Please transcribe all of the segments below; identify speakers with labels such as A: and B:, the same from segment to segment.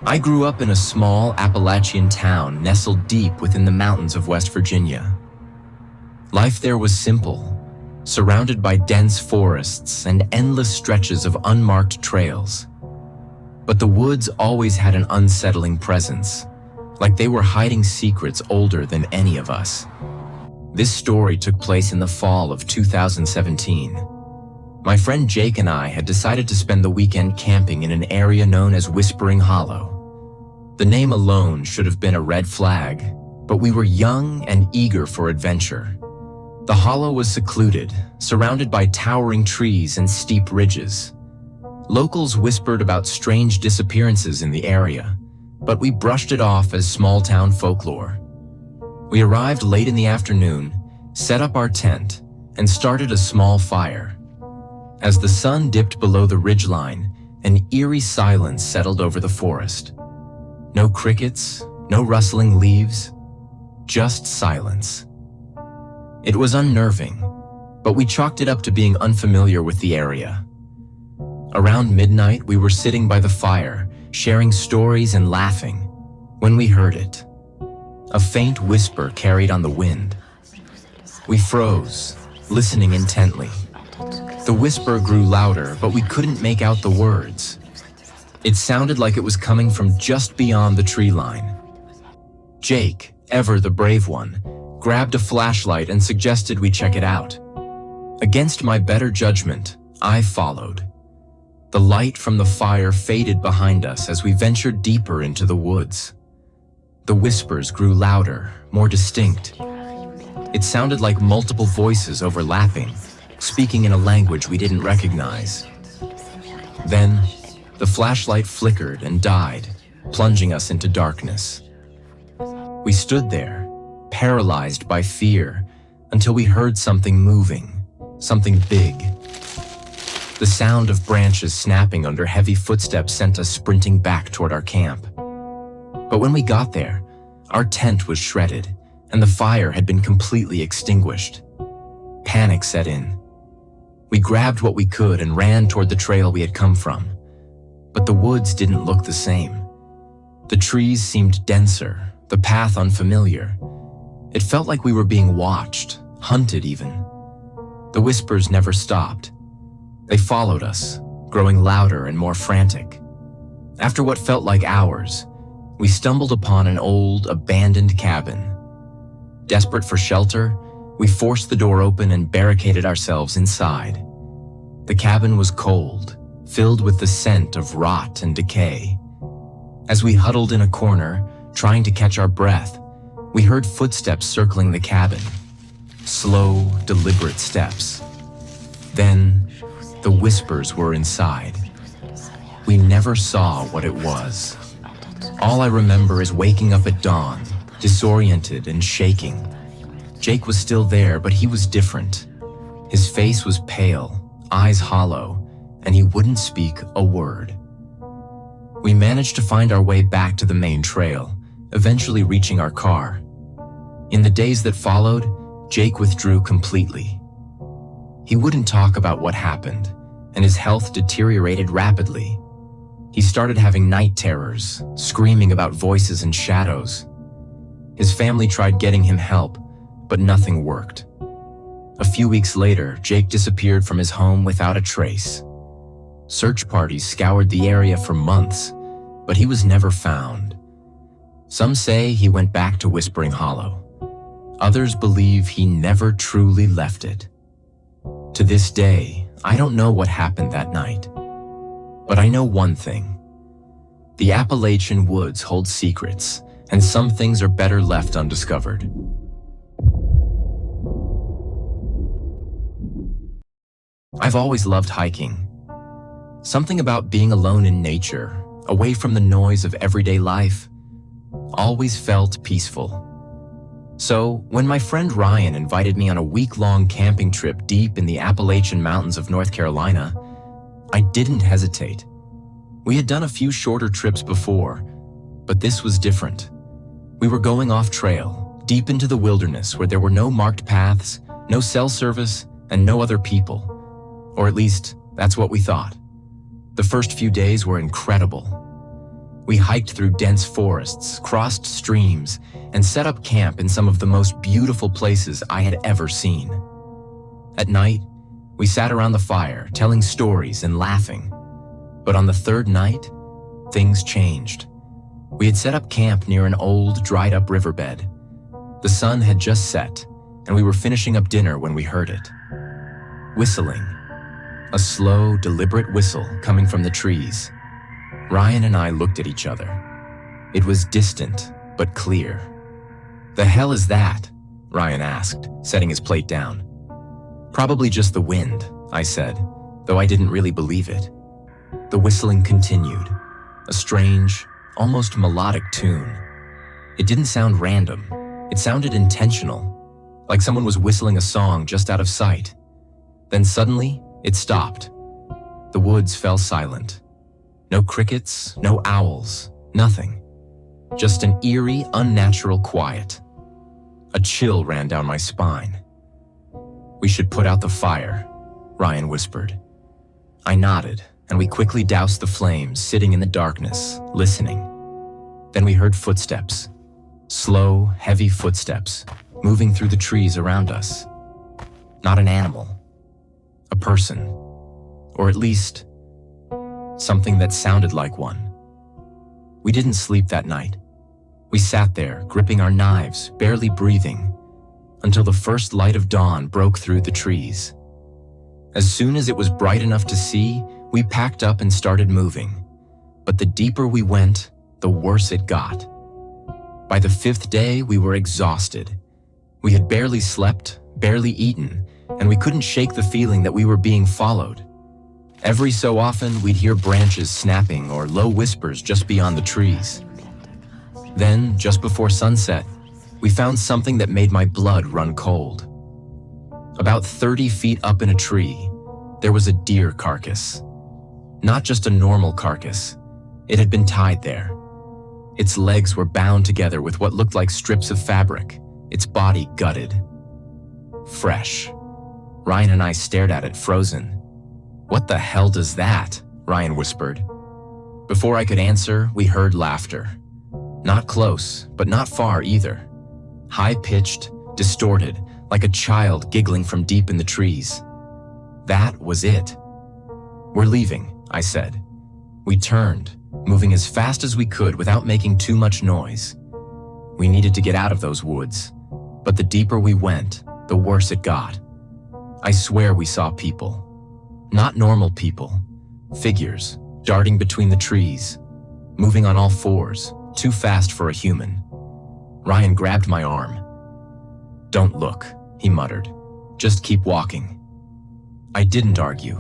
A: I grew up in a small Appalachian town nestled deep within the mountains of West Virginia. Life there was simple, surrounded by dense forests and endless stretches of unmarked trails. But the woods always had an unsettling presence, like they were hiding secrets older than any of us. This story took place in the fall of 2017. My friend Jake and I had decided to spend the weekend camping in an area known as Whispering Hollow. The name alone should have been a red flag, but we were young and eager for adventure. The hollow was secluded, surrounded by towering trees and steep ridges. Locals whispered about strange disappearances in the area, but we brushed it off as small-town folklore. We arrived late in the afternoon, set up our tent, and started a small fire. As the sun dipped below the ridgeline, an eerie silence settled over the forest. No crickets, no rustling leaves, just silence. It was unnerving, but we chalked it up to being unfamiliar with the area. Around midnight, we were sitting by the fire, sharing stories and laughing, when we heard it. A faint whisper carried on the wind. We froze, listening intently. The whisper grew louder, but we couldn't make out the words. It sounded like it was coming from just beyond the tree line. Jake, ever the brave one, grabbed a flashlight and suggested we check it out. Against my better judgment, I followed. The light from the fire faded behind us as we ventured deeper into the woods. The whispers grew louder, more distinct. It sounded like multiple voices overlapping, speaking in a language we didn't recognize. Then, the flashlight flickered and died, plunging us into darkness. We stood there, paralyzed by fear, until we heard something moving, something big. The sound of branches snapping under heavy footsteps sent us sprinting back toward our camp. But when we got there, our tent was shredded, and the fire had been completely extinguished. Panic set in. We grabbed what we could and ran toward the trail we had come from. But the woods didn't look the same. The trees seemed denser, the path unfamiliar. It felt like we were being watched, hunted even. The whispers never stopped. They followed us, growing louder and more frantic. After what felt like hours, we stumbled upon an old, abandoned cabin. Desperate for shelter, we forced the door open and barricaded ourselves inside. The cabin was cold, filled with the scent of rot and decay. As we huddled in a corner, trying to catch our breath, we heard footsteps circling the cabin. Slow, deliberate steps. Then, the whispers were inside. We never saw what it was. All I remember is waking up at dawn, disoriented and shaking. Jake was still there, but he was different. His face was pale, eyes hollow, and he wouldn't speak a word. We managed to find our way back to the main trail, eventually reaching our car. In the days that followed, Jake withdrew completely. He wouldn't talk about what happened, and his health deteriorated rapidly. He started having night terrors, screaming about voices and shadows. His family tried getting him help, but nothing worked. A few weeks later, Jake disappeared from his home without a trace. Search parties scoured the area for months, but he was never found. Some say he went back to Whispering Hollow. Others believe he never truly left it. To this day, I don't know what happened that night. But I know one thing. The Appalachian woods hold secrets, and some things are better left undiscovered. I've always loved hiking. Something about being alone in nature, away from the noise of everyday life, always felt peaceful. So, when my friend Ryan invited me on a week-long camping trip deep in the Appalachian Mountains of North Carolina, I didn't hesitate. We had done a few shorter trips before, but this was different. We were going off-trail, deep into the wilderness where there were no marked paths, no cell service, and no other people. Or at least, that's what we thought. The first few days were incredible. We hiked through dense forests, crossed streams, and set up camp in some of the most beautiful places I had ever seen. At night, we sat around the fire, telling stories and laughing. But on the third night, things changed. We had set up camp near an old, dried-up riverbed. The sun had just set, and we were finishing up dinner when we heard it. Whistling. A slow, deliberate whistle coming from the trees. Ryan and I looked at each other. It was distant, but clear. "The hell is that?" Ryan asked, setting his plate down. "Probably just the wind," I said, though I didn't really believe it. The whistling continued, a strange, almost melodic tune. It didn't sound random. It sounded intentional, like someone was whistling a song just out of sight. Then suddenly, it stopped. The woods fell silent. No crickets, no owls, nothing. Just an eerie, unnatural quiet. A chill ran down my spine. "We should put out the fire," Ryan whispered. I nodded, and we quickly doused the flames, sitting in the darkness, listening. Then we heard footsteps. Slow, heavy footsteps, moving through the trees around us. Not an animal. A person. Or at least, something that sounded like one. We didn't sleep that night. We sat there, gripping our knives, barely breathing, until the first light of dawn broke through the trees. As soon as it was bright enough to see, we packed up and started moving. But the deeper we went, the worse it got. By the 5th day, we were exhausted. We had barely slept, barely eaten, and we couldn't shake the feeling that we were being followed. Every so often, we'd hear branches snapping or low whispers just beyond the trees. Then, just before sunset, we found something that made my blood run cold. About 30 feet up in a tree, there was a deer carcass. Not just a normal carcass. It had been tied there. Its legs were bound together with what looked like strips of fabric, its body gutted. Fresh. Ryan and I stared at it, frozen. "What the hell does that?" Ryan whispered. Before I could answer, we heard laughter. Not close, but not far either. High-pitched, distorted, like a child giggling from deep in the trees. That was it. "We're leaving," I said. We turned, moving as fast as we could without making too much noise. We needed to get out of those woods, but the deeper we went, the worse it got. I swear we saw people. Not normal people. Figures, darting between the trees, moving on all fours, too fast for a human. Ryan grabbed my arm. "Don't look," he muttered. "Just keep walking." I didn't argue,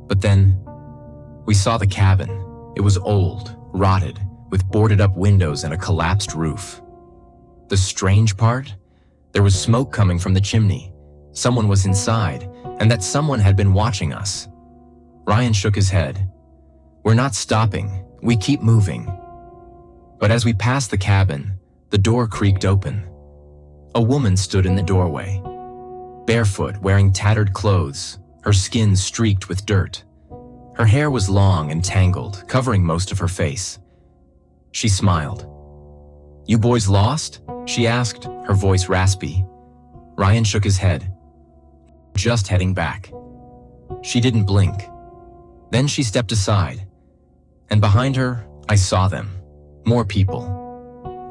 A: but then we saw the cabin. It was old, rotted, with boarded-up windows and a collapsed roof. The strange part? There was smoke coming from the chimney. Someone was inside, and that someone had been watching us. Ryan shook his head. "We're not stopping. We keep moving." But as we passed the cabin, the door creaked open. A woman stood in the doorway. Barefoot, wearing tattered clothes, her skin streaked with dirt. Her hair was long and tangled, covering most of her face. She smiled. "You boys lost?" she asked, her voice raspy. Ryan shook his head. "Just heading back." She didn't blink. Then she stepped aside, and behind her, I saw them. More people.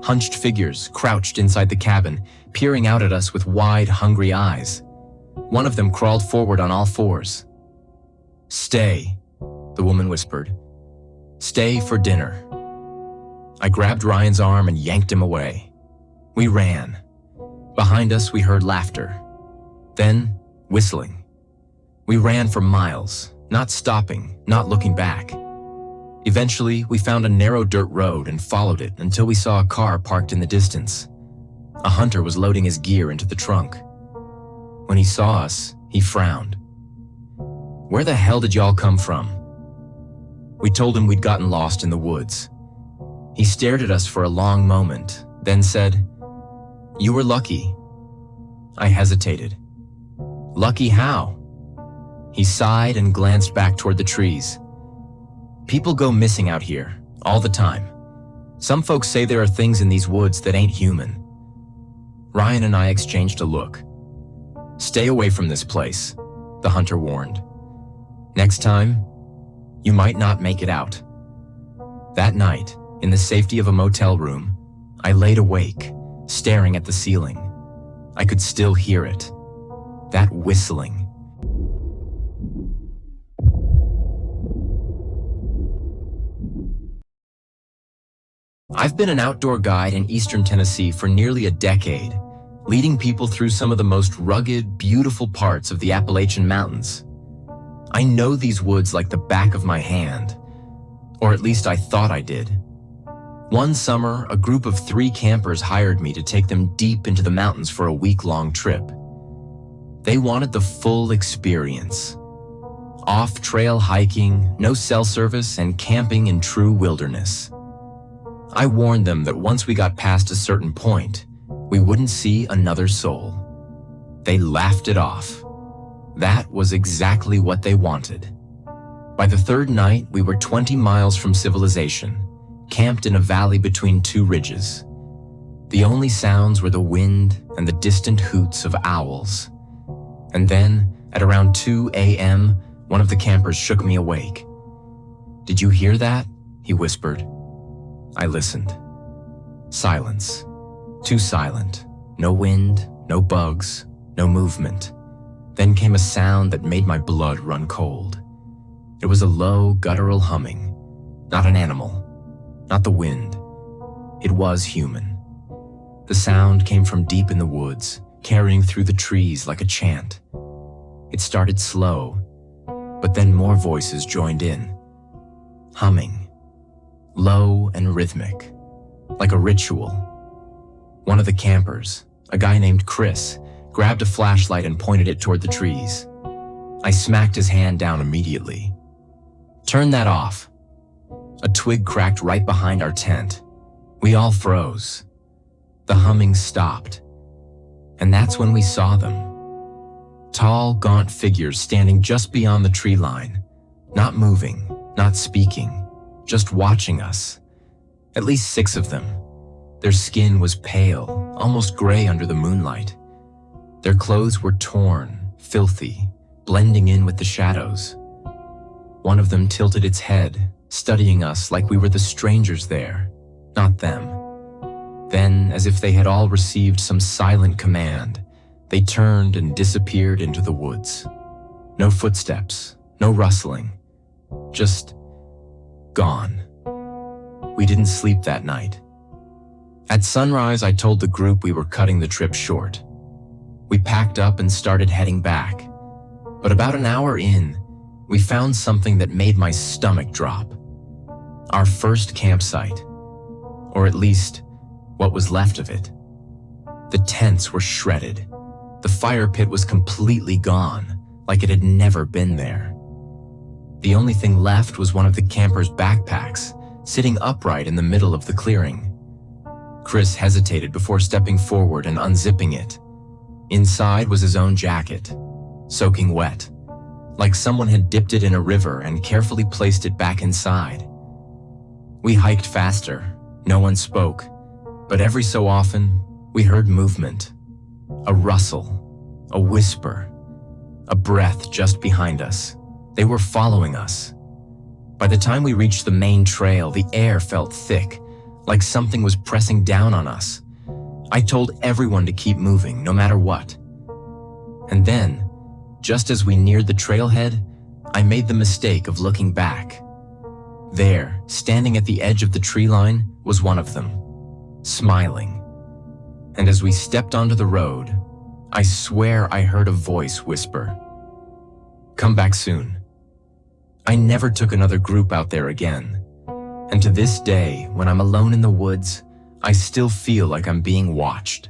A: Hunched figures crouched inside the cabin, peering out at us with wide, hungry eyes. One of them crawled forward on all fours. "Stay," the woman whispered. "Stay for dinner." I grabbed Ryan's arm and yanked him away. We ran. Behind us, we heard laughter. Then, whistling. We ran for miles, not stopping, not looking back. Eventually, we found a narrow dirt road and followed it until we saw a car parked in the distance. A hunter was loading his gear into the trunk. When he saw us, he frowned. "Where the hell did y'all come from?" We told him we'd gotten lost in the woods. He stared at us for a long moment, then said, "You were lucky." I hesitated. "Lucky how?" He sighed and glanced back toward the trees. "People go missing out here, all the time. Some folks say there are things in these woods that ain't human. Ryan and I exchanged a look. Stay away from this place, the hunter warned. Next time, you might not make it out. That night, in the safety of a motel room, I laid awake, staring at the ceiling. I could still hear it. That whistling. I've been an outdoor guide in eastern Tennessee for nearly a decade, leading people through some of the most rugged, beautiful parts of the Appalachian Mountains. I know these woods like the back of my hand, or at least I thought I did. One summer, a group of 3 campers hired me to take them deep into the mountains for a week-long trip. They wanted the full experience. Off-trail hiking, no cell service, and camping in true wilderness. I warned them that once we got past a certain point, we wouldn't see another soul. They laughed it off. That was exactly what they wanted. By the 3rd night, we were 20 miles from civilization, camped in a valley between 2 ridges. The only sounds were the wind and the distant hoots of owls. And then, at around 2 a.m., one of the campers shook me awake. "Did you hear that?" he whispered. I listened. Silence. Too silent. No wind, no bugs, no movement. Then came a sound that made my blood run cold. It was a low, guttural humming. Not an animal. Not the wind. It was human. The sound came from deep in the woods, carrying through the trees like a chant. It started slow, but then more voices joined in. Humming. Low and rhythmic, like a ritual. One of the campers, a guy named Chris, grabbed a flashlight and pointed it toward the trees. I smacked his hand down immediately. "Turn that off." A twig cracked right behind our tent. We all froze. The humming stopped. And that's when we saw them. Tall, gaunt figures standing just beyond the tree line, not moving, not speaking. Just watching us. At least 6 of them. Their skin was pale, almost gray under the moonlight. Their clothes were torn, filthy, blending in with the shadows. One of them tilted its head, studying us like we were the strangers there, not them. Then, as if they had all received some silent command, they turned and disappeared into the woods. No footsteps, no rustling, just gone. We didn't sleep that night. At sunrise, I told the group we were cutting the trip short. We packed up and started heading back. But about an hour in, we found something that made my stomach drop. Our first campsite, or at least what was left of it. The tents were shredded. The fire pit was completely gone, like it had never been there. The only thing left was one of the campers' backpacks, sitting upright in the middle of the clearing. Chris hesitated before stepping forward and unzipping it. Inside was his own jacket, soaking wet, like someone had dipped it in a river and carefully placed it back inside. We hiked faster. No one spoke, but every so often, we heard movement. A rustle, a whisper, a breath just behind us. They were following us. By the time we reached the main trail, the air felt thick, like something was pressing down on us. I told everyone to keep moving, no matter what. And then, just as we neared the trailhead, I made the mistake of looking back. There, standing at the edge of the tree line, was one of them, smiling. And as we stepped onto the road, I swear I heard a voice whisper, "Come back soon." I never took another group out there again. And to this day, when I'm alone in the woods, I still feel like I'm being watched.